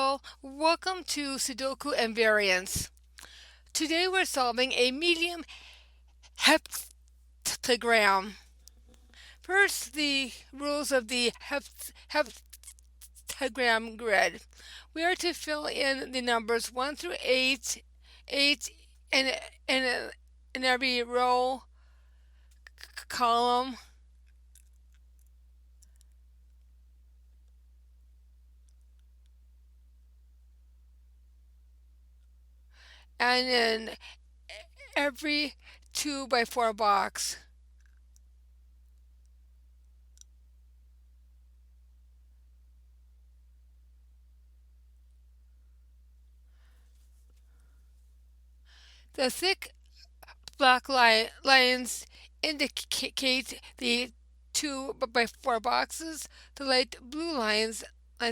Hello, welcome to Sudoku and Variance. Today we're solving a medium heptagram. First, the rules of the heptagram grid. We are to fill in the numbers 1 through 8 in, in, in every row, column, and in every 2 by 4 box. The thick black lines indicate the 2 by 4 boxes. The light blue lines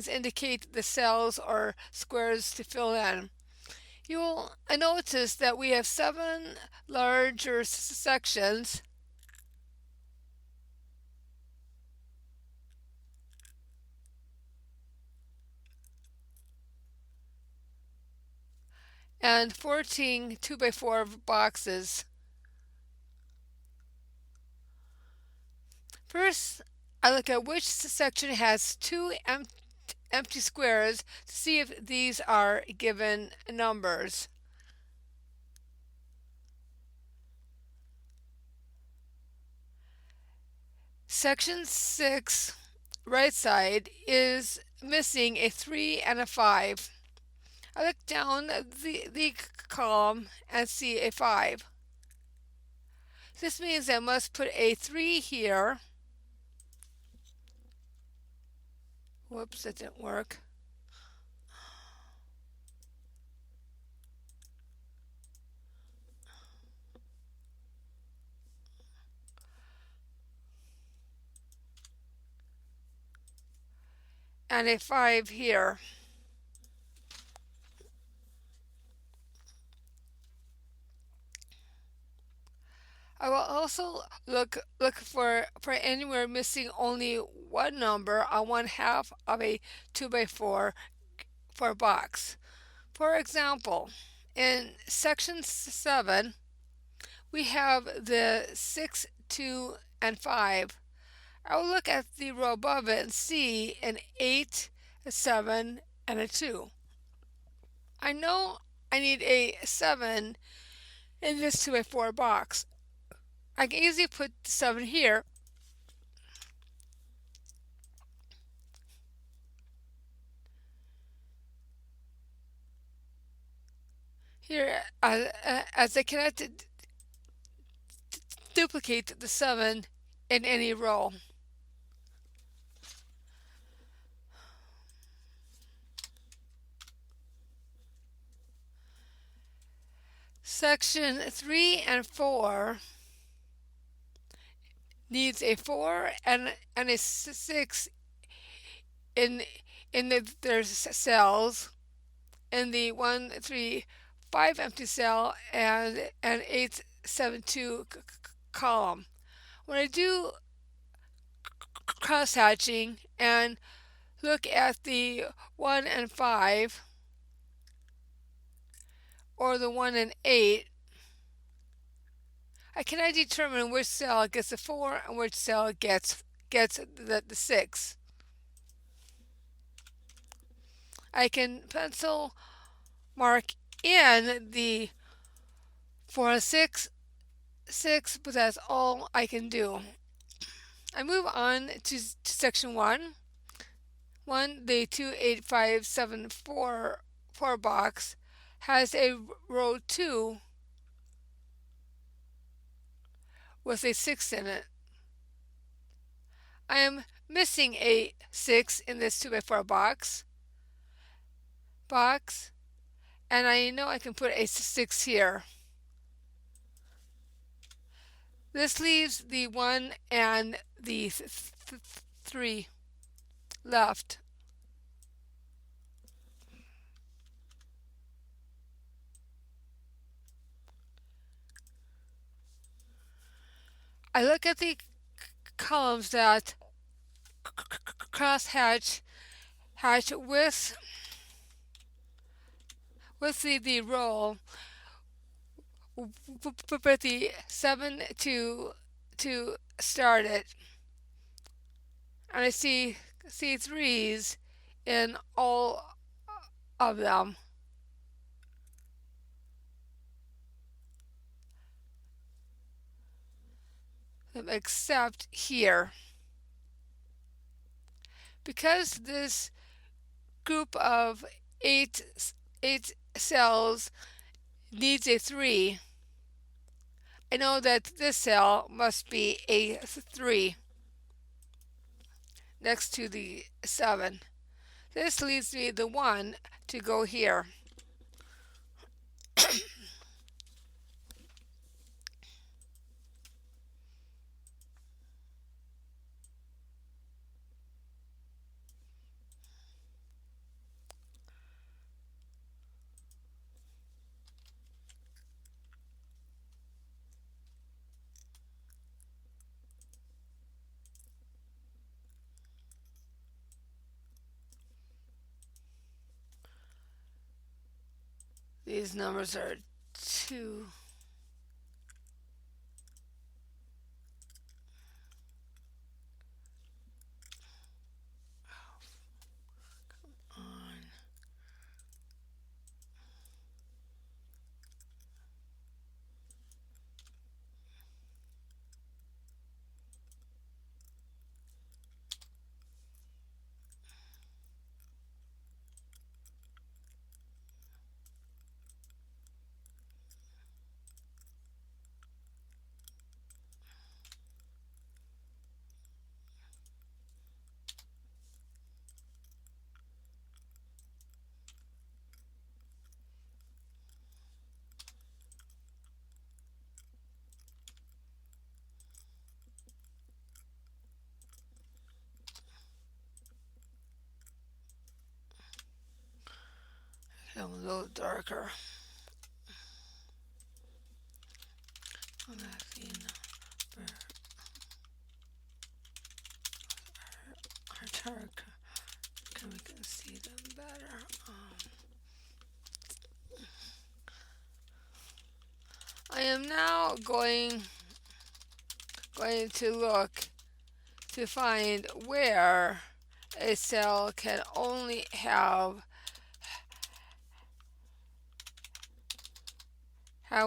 indicate the cells or squares to fill in. You will notice that we have 7 larger sections and 14 2 by 4 boxes. First, I look at which section has 2 empty squares to see if these are given numbers. Section 6, right side, is missing a 3 and a 5. I look down the column and see a 5. This means I must put a 3 here. Whoops, that didn't work. And a 5 here. I will also look for anywhere missing only one number on one half of a 2 by 4 box. For example, in section 7, we have the 6, 2, and 5. I will look at the row above it and see an 8, a 7, and a 2. I know I need a 7 in this 2 by 4 box. I can easily put the 7 here. Here, as I cannot duplicate the 7 in any row. Section 3 and 4 needs a 4 and a 6 in their cells, in the 1, 3, 5 empty cell and an 8, 7, 2 column. When I do cross hatching and look at the 1 and 5 or the 1 and 8, I cannot determine which cell gets the 4 and which cell gets the 6. I can pencil mark in the 4 and 6, but that's all I can do. I move on to section 1. The 2, 8, 5, 7, 4 box has a row 2 with a 6 in it. I am missing a 6 in this 2 by 4 box, and I know I can put a 6 here. This leaves the 1 and the 3 left. I look at the columns that cross hatch with the roll with the 7 to start it, and I see threes in all of them, except here. Because this group of eight eight cells needs a 3, I know that this cell must be a 3 next to the 7. This leaves me the 1 to go here. These numbers are 2. On. A little darker. Dark. We can see them better. I am now going to look to find where a cell can only have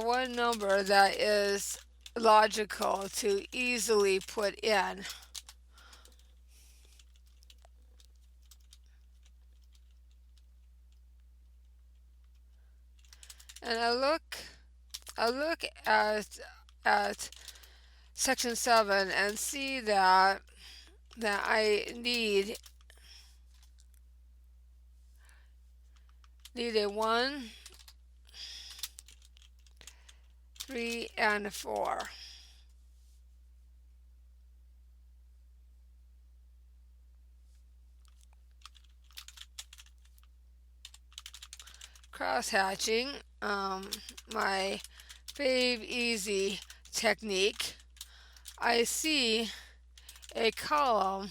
one number that is logical to easily put in. And I look at section 7 and see that I need a 1, 3, and 4. Cross hatching, my fave easy technique. I see a column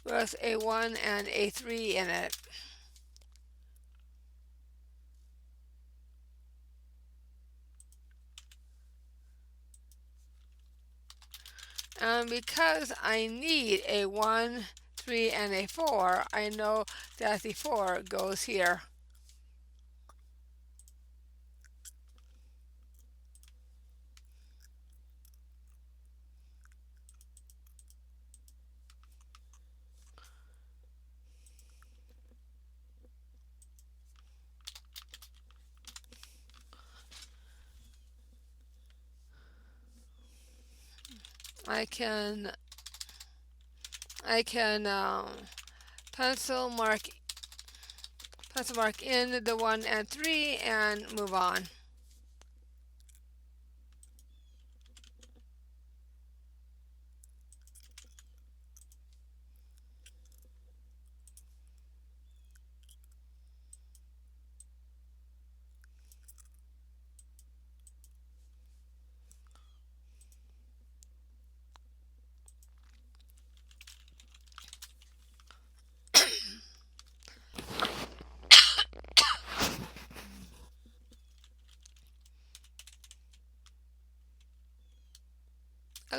with a 1 and a 3 in it. And because I need a 1, 3, and a 4, I know that the 4 goes here. I can pencil mark in the 1 and 3 and move on.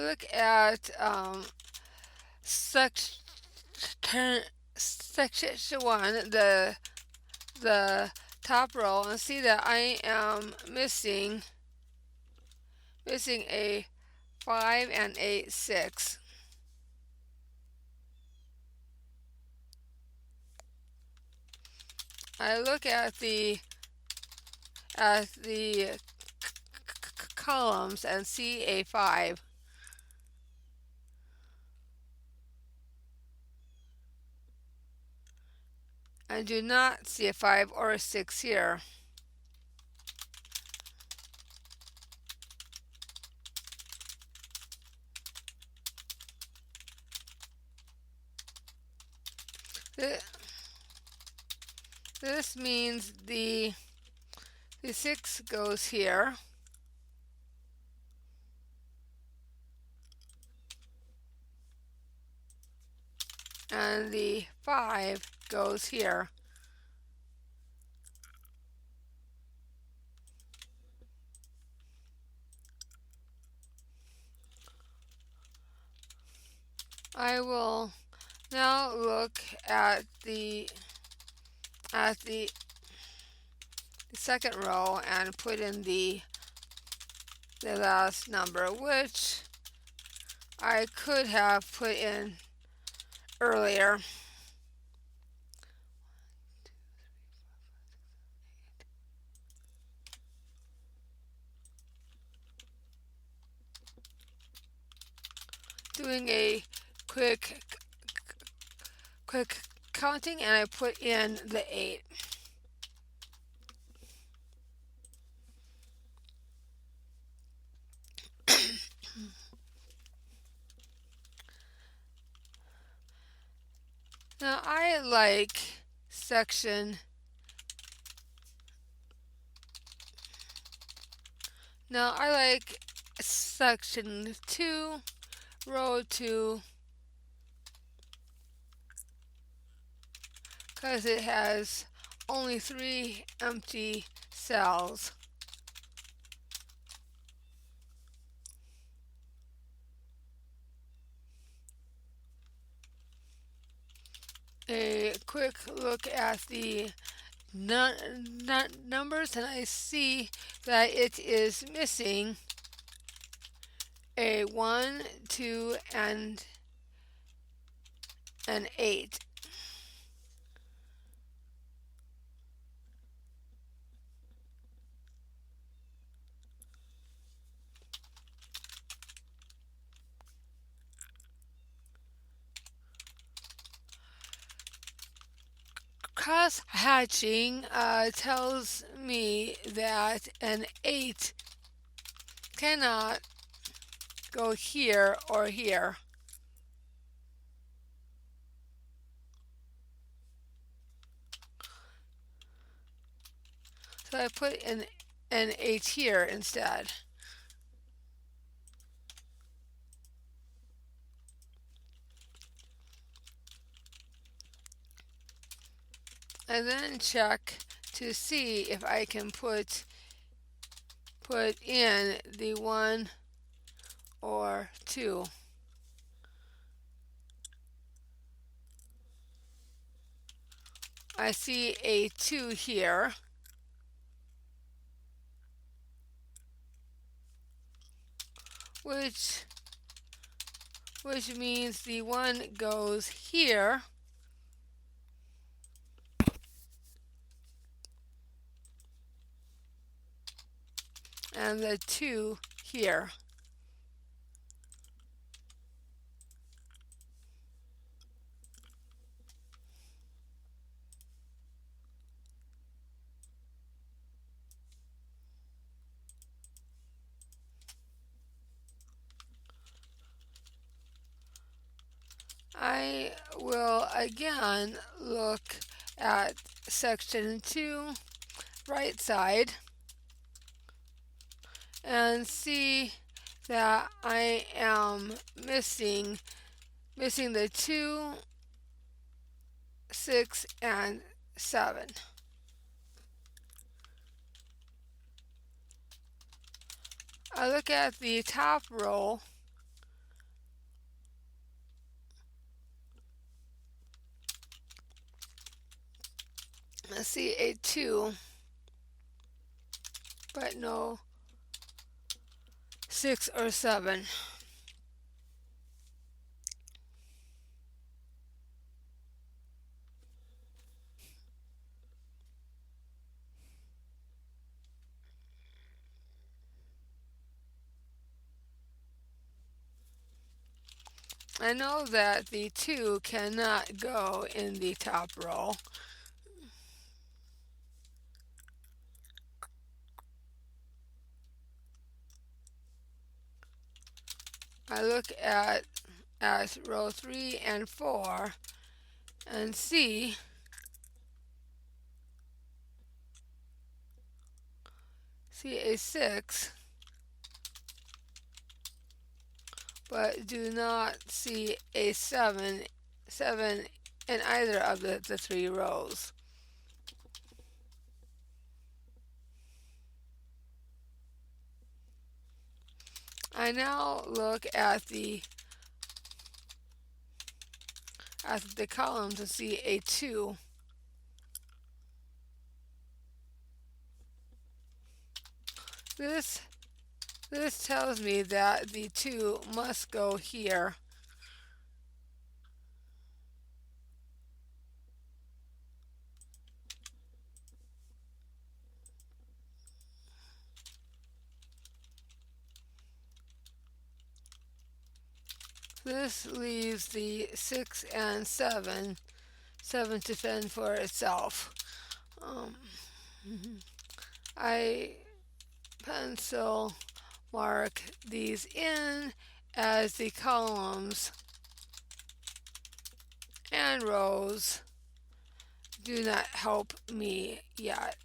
look at section section 1, the top row, and see that I am missing a 5 and a 6. I look at the columns and see a 5. I do not see a 5 or a 6 here. This means the 6 goes here, and the 5 goes here. I will now look at the second row and put in the last number, which I could have put in earlier. Doing a quick counting, and I put in the 8. Now I like section section 2, row 2, because it has only 3 empty cells. A quick look at the numbers, and I see that it is missing a 1, 2, and an 8. Cross hatching tells me that an 8 cannot go here or here. So I put an 8 here instead. And then check to see if I can put in the 1 or 2. I see a 2 here. Which means the 1 goes here. And the 2 here. I will again look at section 2, right side, and see that I am missing the 2, 6, and 7. I look at the top row I see a 2, but no 6 or 7. I know that the 2 cannot go in the top row. I look at row 3 and 4 and see a 6, but do not see a 7 in either of the 3 rows. I now look at the column to see a 2. This this tells me that the 2 must go here. This leaves the 6 and 7 to fend for itself. Um, I pencil mark these in as the columns and rows do not help me yet.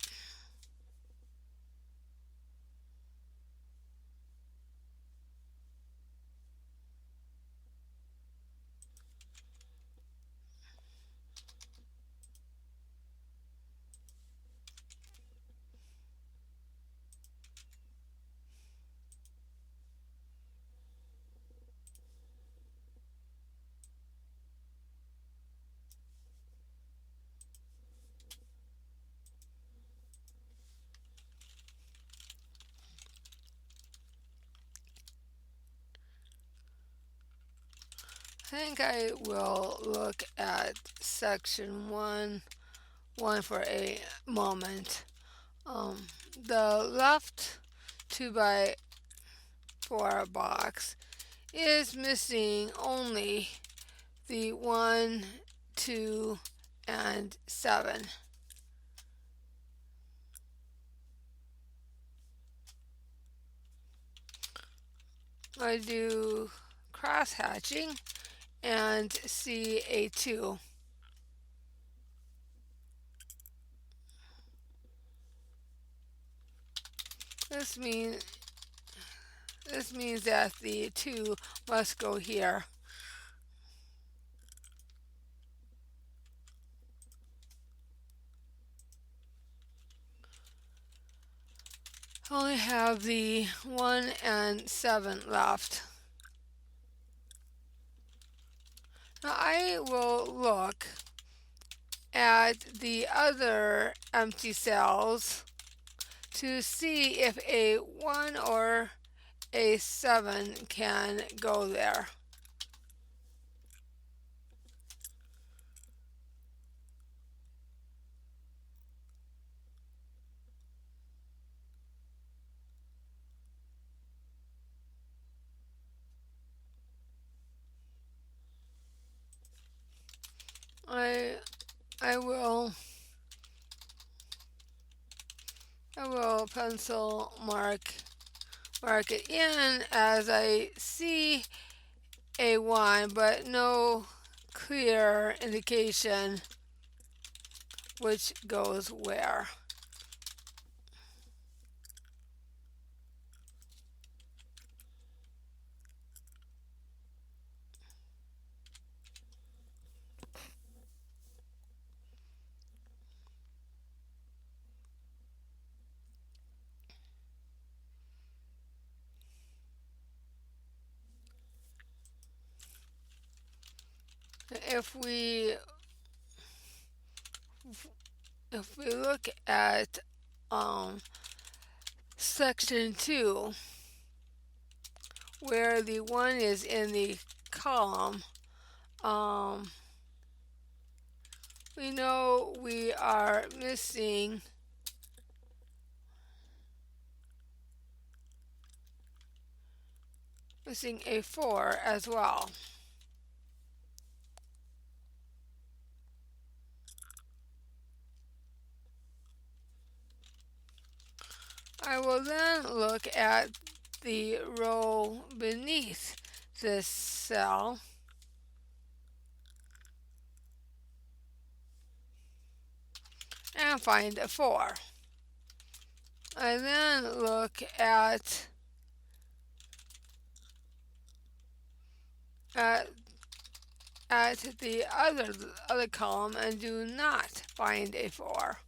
I think I will look at section 1 for a moment. The left 2 by 4 box is missing only the 1, 2, and 7. I do cross hatching and see a 2. This means that the 2 must go here. I only have the 1 and 7 left. Now I will look at the other empty cells to see if a 1 or a 7 can go there. I I will pencil mark it in as I see a 1, but no clear indication which goes where. If we if we look at um, section 2, where the 1 is in the column, um, we know we are missing a 4 as well. I will then look at the row beneath this cell and find a 4. I then look at the other column and do not find a 4.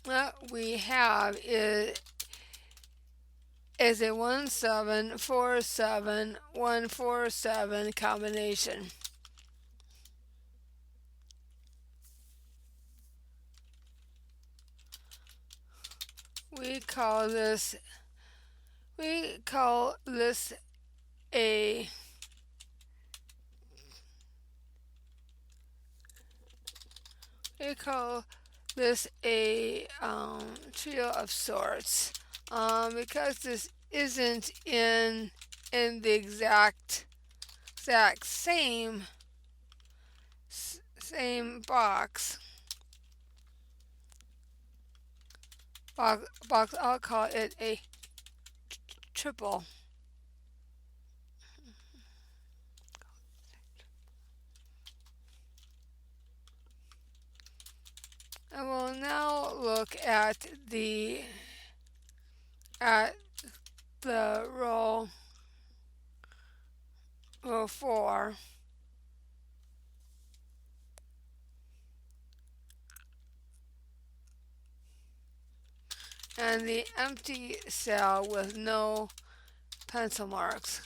What we have is a 1-7-4-7-1-4-7 combination. We call this a trio of sorts, because this isn't in the exact same box. I'll call it a triple. I will now look at the row 4, and the empty cell with no pencil marks.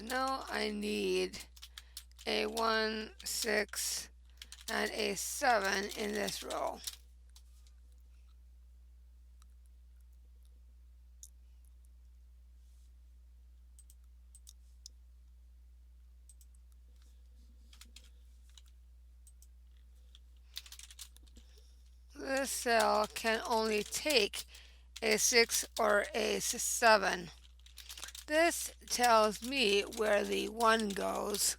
Now I need a 1, 6, and a 7 in this row. This cell can only take a 6 or a 7. This tells me where the 1 goes.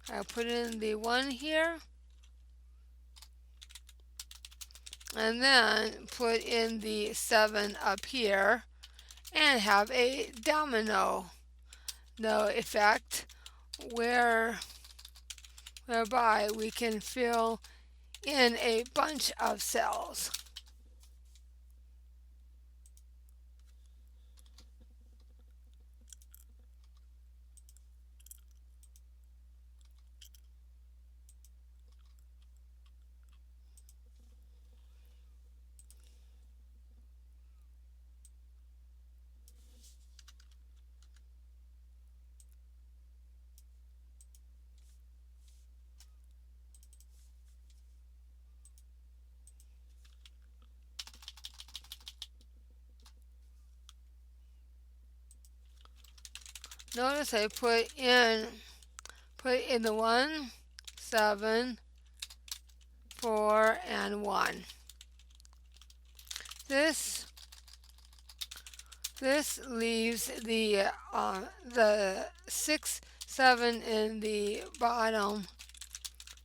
I put in the 1 here, and then put in the 7 up here, and have a domino effect whereby we can fill in a bunch of cells. Notice I put in the 1, 7, 4, and 1. This this leaves the 6, 7 in the bottom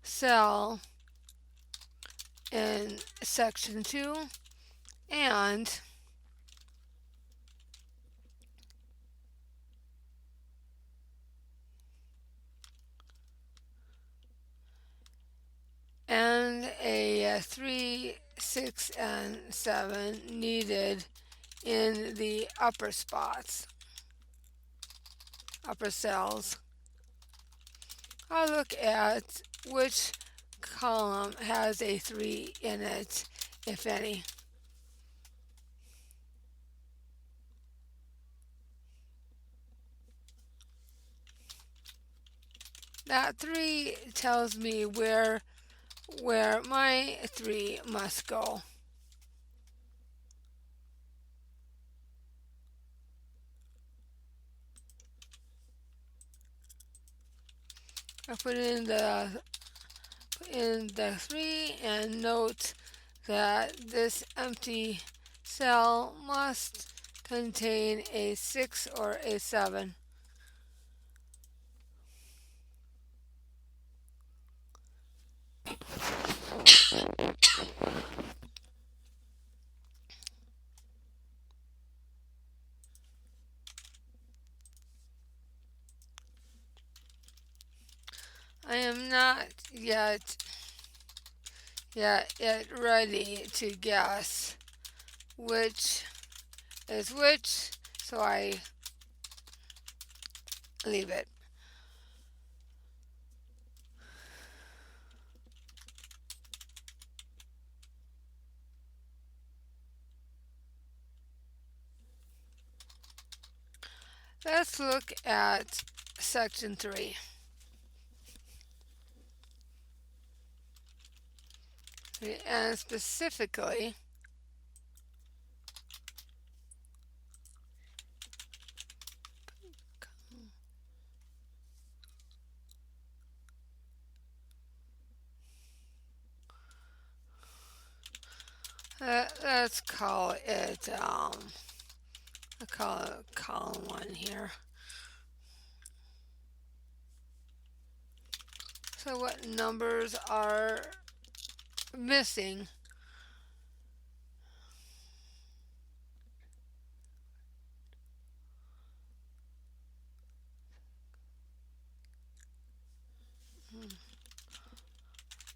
cell in section 2, and a 3, 6, and 7 needed in the upper spots, upper cells. I'll look at which column has a 3 in it, if any. That 3 tells me where my 3 must go. I put in the 3 and note that this empty cell must contain a 6 or a 7. I am not yet ready to guess which is which, so I leave it. Let's look at section 3. And specifically, let's call it I'll call it column 1 here. So what numbers are missing?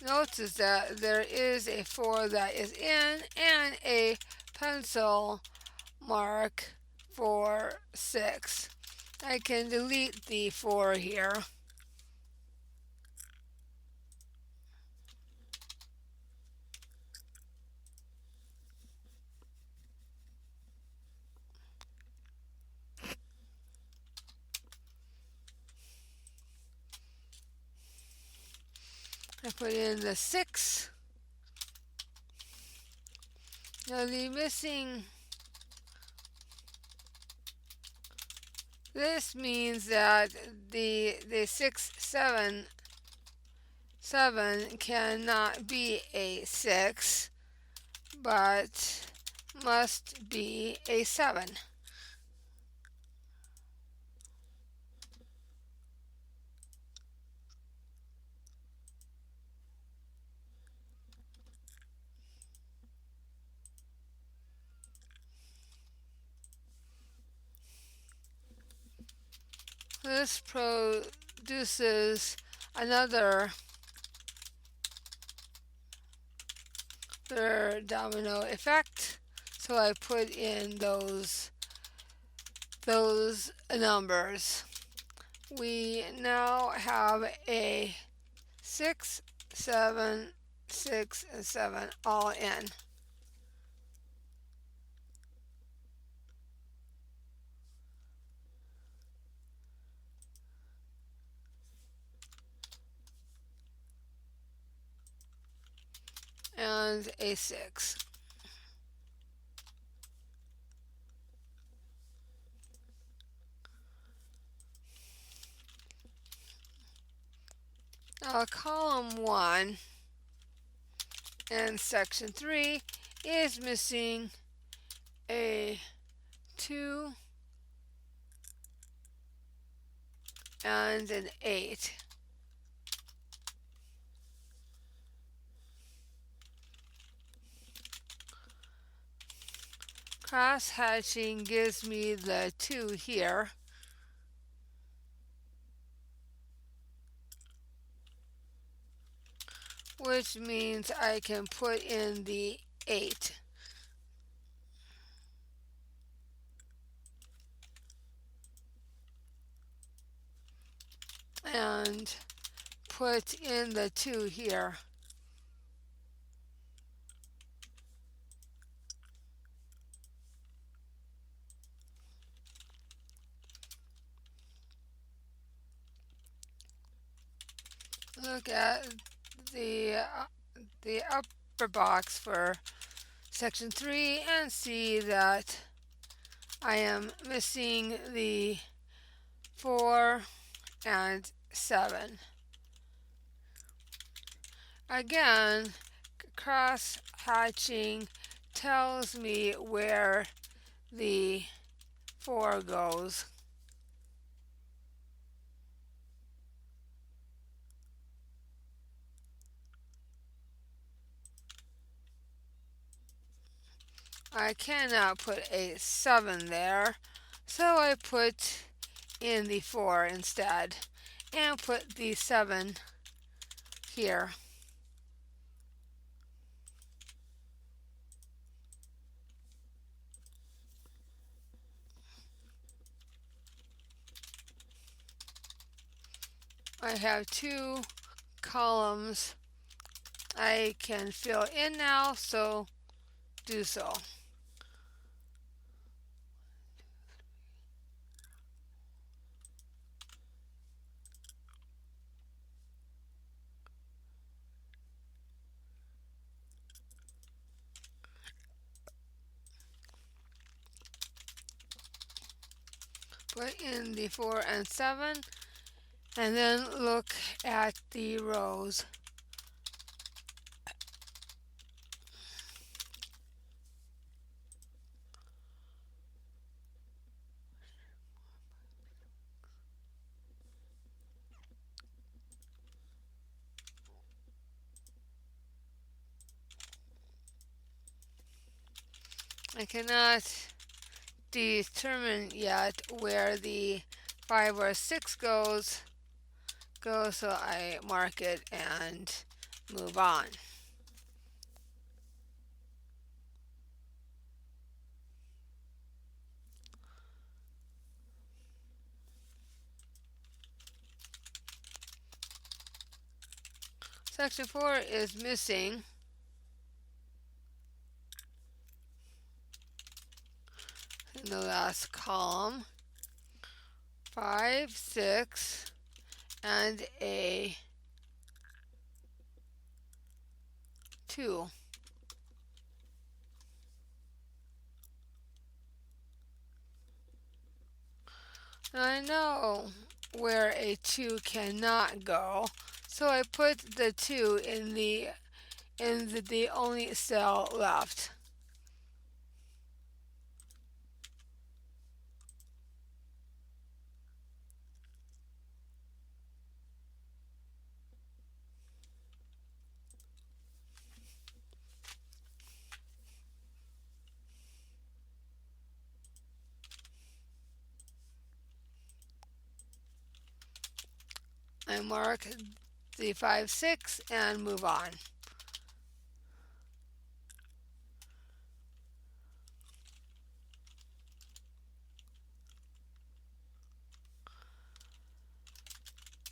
Notice that there is a 4 that is in and a pencil mark for 6. I can delete the 4 here. I put in the 6. Now the missing, this means that the 6, 7 cannot be a 6, but must be a 7. This produces another domino effect. So I put in those numbers. We now have a 6, 7, 6, and 7 all in. And a 6. Now, column 1 in section 3 is missing a 2 and an 8. Cross hatching gives me the 2 here. Which means I can put in the 8. And put in the 2 here. Look at the upper box for section 3 and see that I am missing the 4 and 7. Again, cross hatching tells me where the 4 goes. I cannot put a 7 there, so I put in the 4 instead and put the 7 here. I have 2 columns I can fill in now, so do so. Put in the 4 and 7, and then look at the rows. I cannot determine yet where the 5 or 6 goes, so I mark it and move on. Section 4 is missing in the last column 5, 6, and a 2. Now I know where a 2 cannot go, so I put the 2 in the only cell left. I mark the 5, 6 and move on.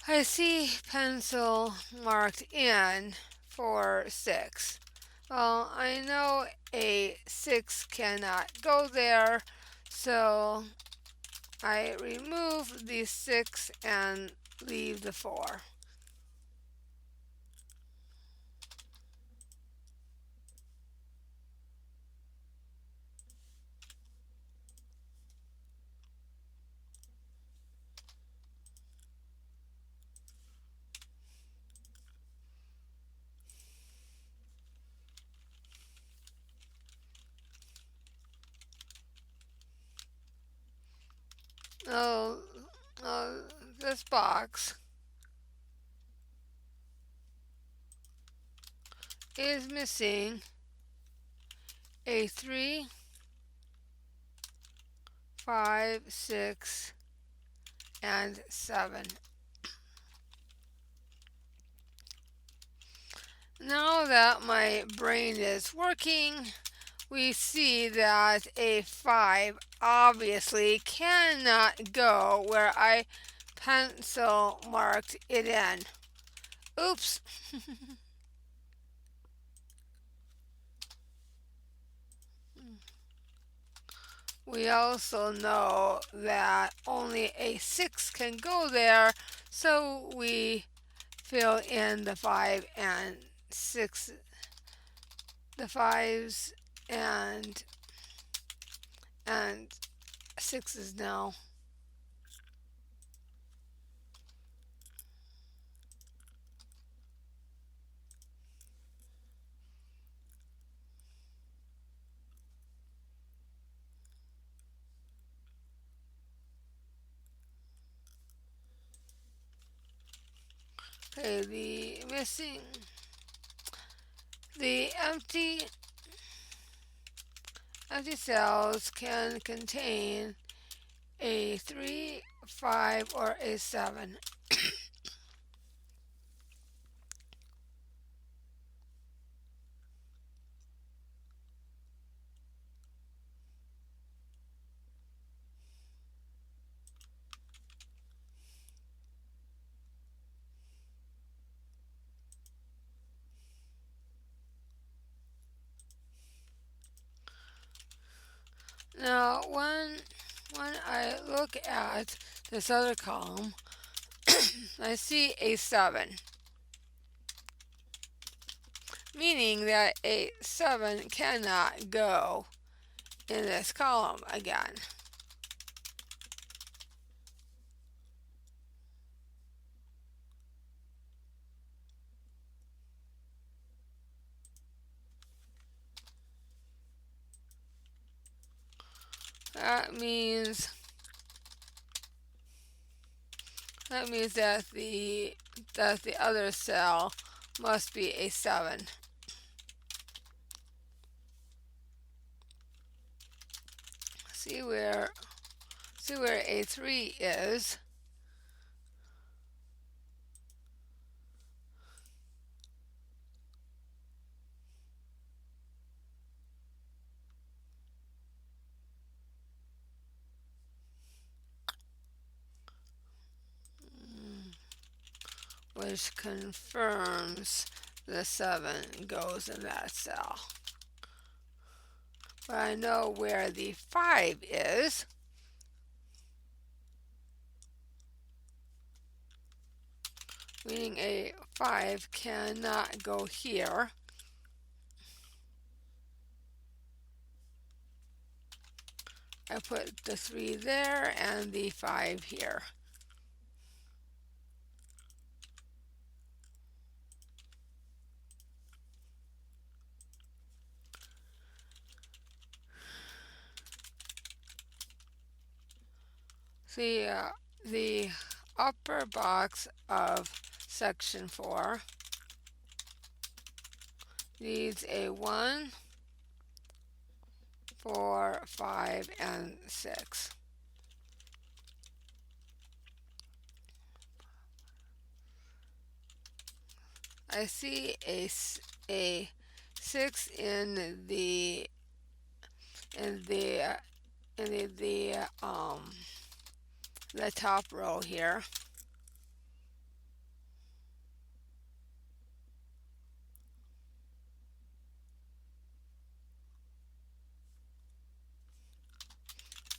I see pencil marked in for 6. Well, I know a 6 cannot go there, so I remove the 6 and leave the 4. Oh, oh, this box is missing a 3, 5, 6, and 7. Now that my brain is working, we see that a 5 obviously cannot go where I pencil marked it in. Oops. We also know that only a 6 can go there, so we fill in the 5 and 6, the 5s and 6s now. Okay, the empty cells can contain a 3, 5, or a 7. Now, when I look at this other column, I see a 7, meaning that a 7 cannot go in this column again. That means that the other cell must be a 7. See where a 3 is. Which confirms the 7 goes in that cell. But I know where the 5 is. Meaning a 5 cannot go here. I put the 3 there and the 5 here. The upper box of section 4 needs a 1, 4, 5, and 6. I see a 6 in the top row here.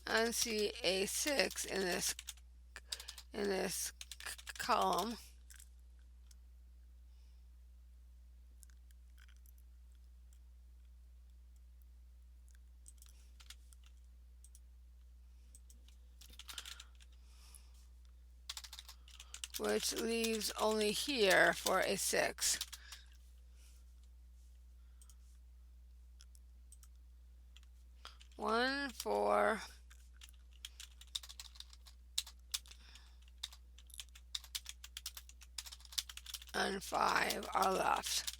And see a 6 in this column. Which leaves only here for a 6. One, 4, and 5 are left.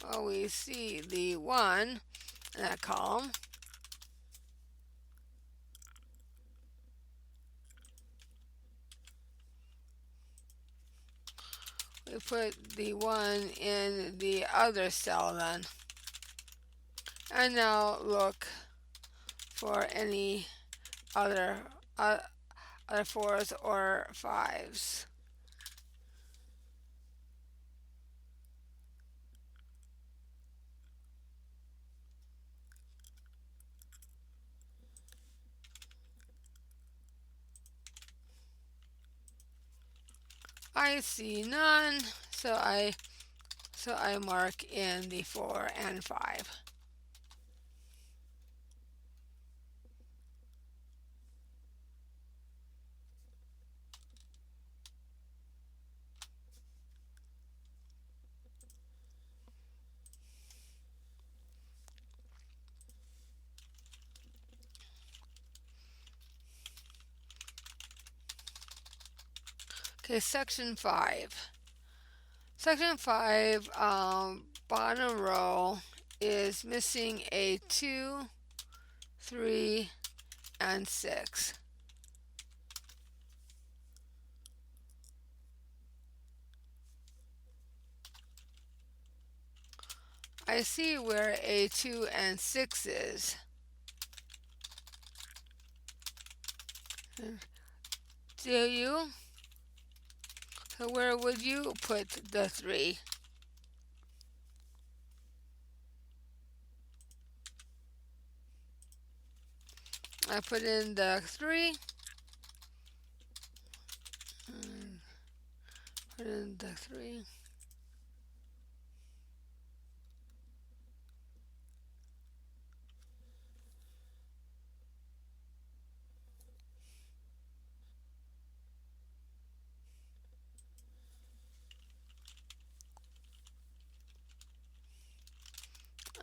Well, we see the 1 in that column. We put the 1 in the other cell then. And now look for any other other 4s or 5s. I see none, so I mark in the 4 and 5. Okay, section 5. Section 5, bottom row is missing a 2, 3, and 6. I see where a 2 and 6 is. Do you? So where would you put the 3? I put in the 3. Put in the 3.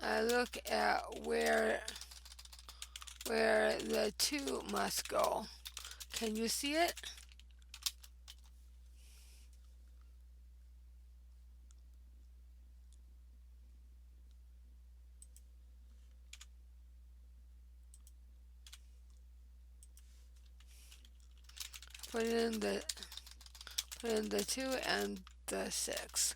I look at where the 2 must go. Can you see it? Put in the 2 and the 6.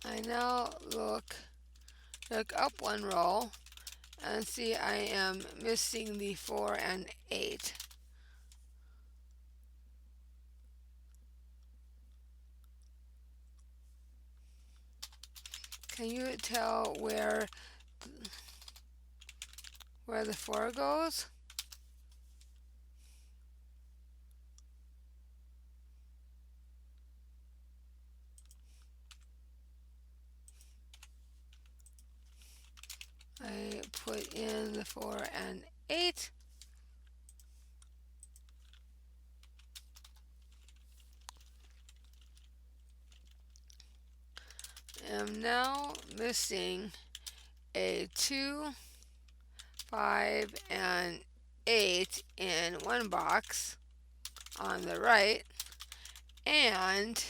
I now look up one row and see I am missing the 4 and 8. Can you tell where the 4 goes? I put in the 4 and 8. I'm now missing a 2, 5, and 8 in one box on the right, and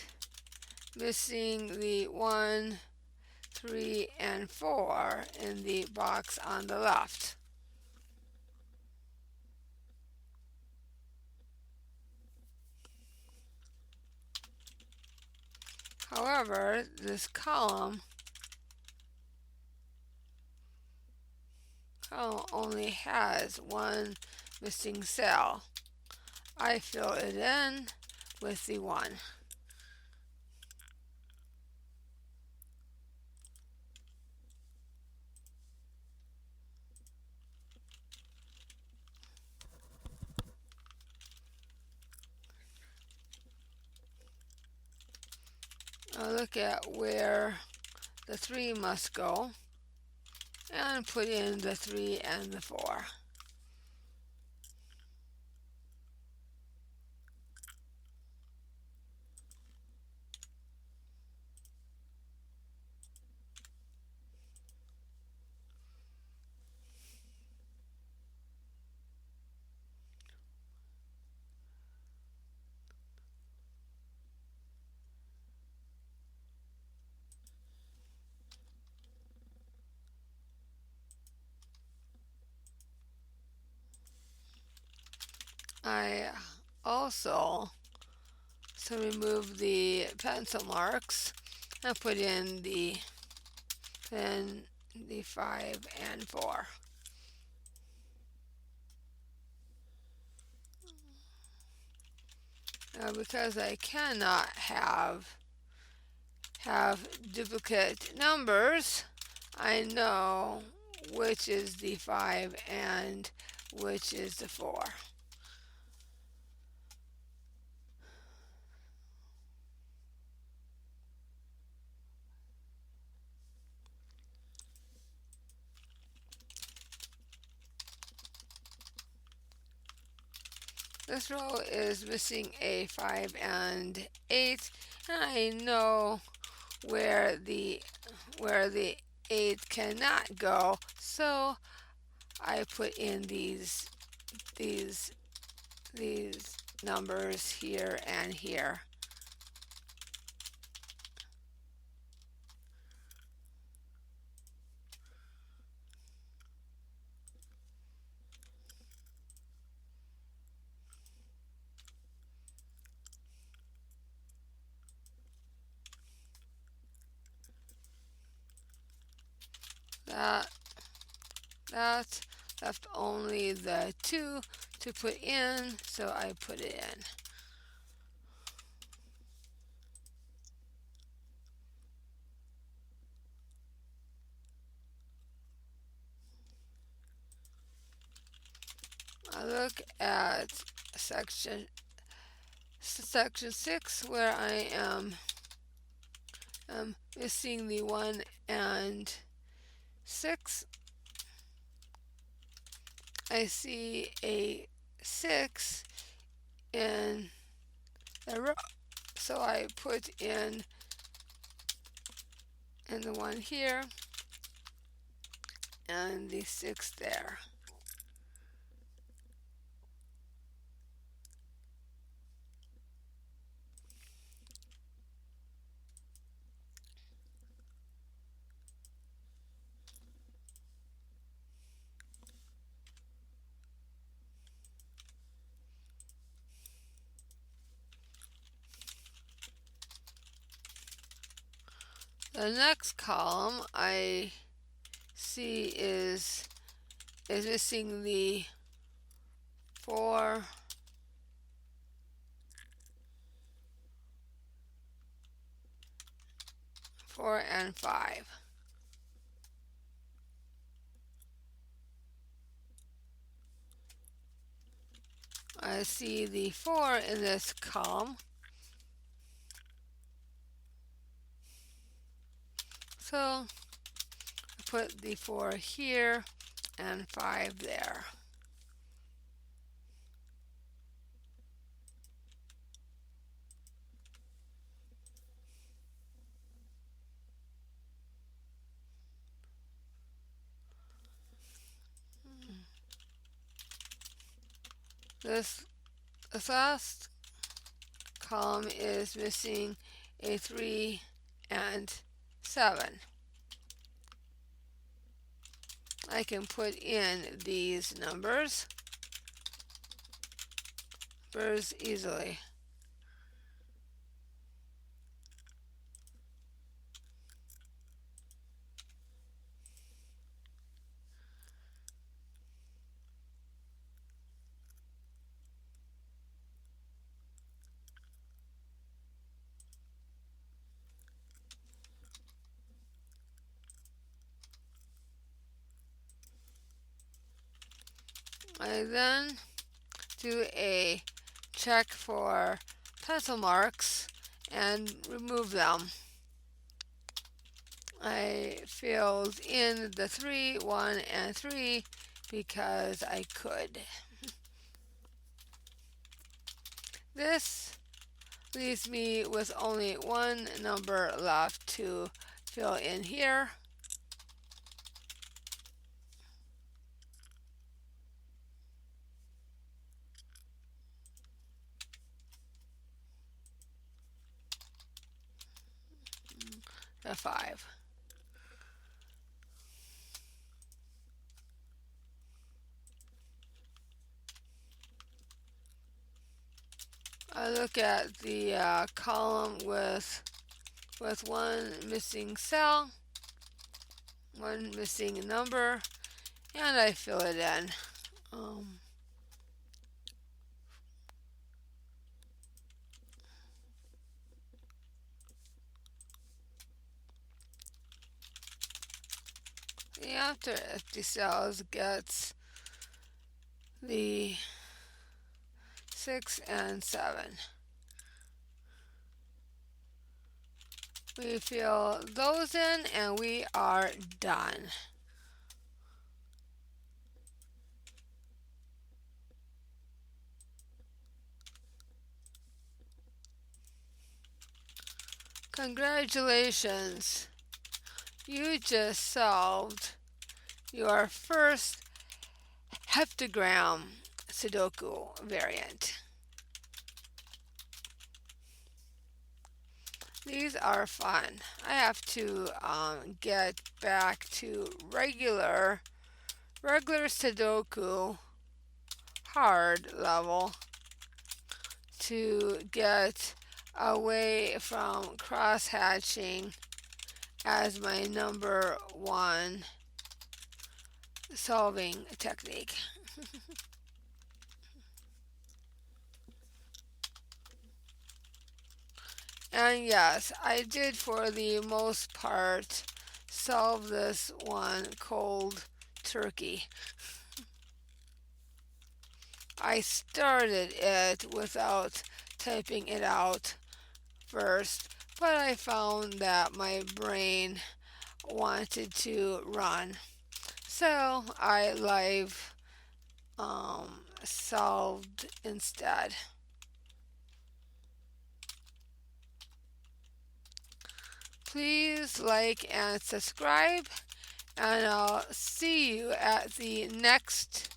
missing the 1, 3, and 4 in the box on the left. However, this column only has one missing cell. I fill it in with the 1. I'll look at where the 3 must go and put in the 3 and the 4. I also remove the pencil marks and put in the 5 and 4. Now, because I cannot have duplicate numbers, I know which is the 5 and which is the 4. This row is missing a 5 and 8, and I know where the 8 cannot go, so I put in these numbers here and here. That left only the 2 to put in, so I put it in. I look at section 6 where I am missing the 1 and 6. I see a 6 in the row, so I put in the 1 here and the 6 there. The next column I see is missing the 4, 4 and 5. I see the 4 in this column, so I put the 4 here and 5 there. This last column is missing a 3 and 7. I can put in these numbers easily. I then do a check for pencil marks and remove them. I filled in the 3, 1, and 3 because I could. This leaves me with only one number left to fill in here. The 5. I look at the column with one missing cell, one missing number, and I fill it in. Um, After empty cells gets the 6 and 7. We fill those in and we are done. Congratulations! You just solved your first heptagram Sudoku variant. These are fun. I have to get back to regular Sudoku hard level to get away from cross hatching as my number one solving technique. And yes, I did for the most part solve this one cold turkey. I started it without typing it out first, but I found that my brain wanted to run. So I live solved instead. Please like and subscribe, and I'll see you at the next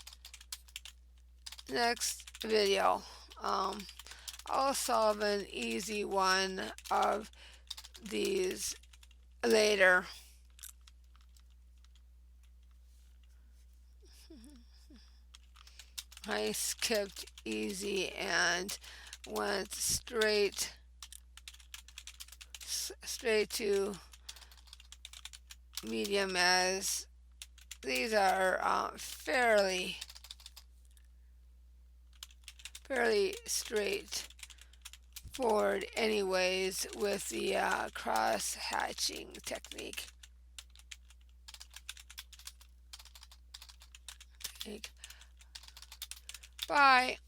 video. I'll solve an easy one of these later. I skipped easy and went straight to medium, as these are fairly straightforward anyways with the cross hatching technique. Bye.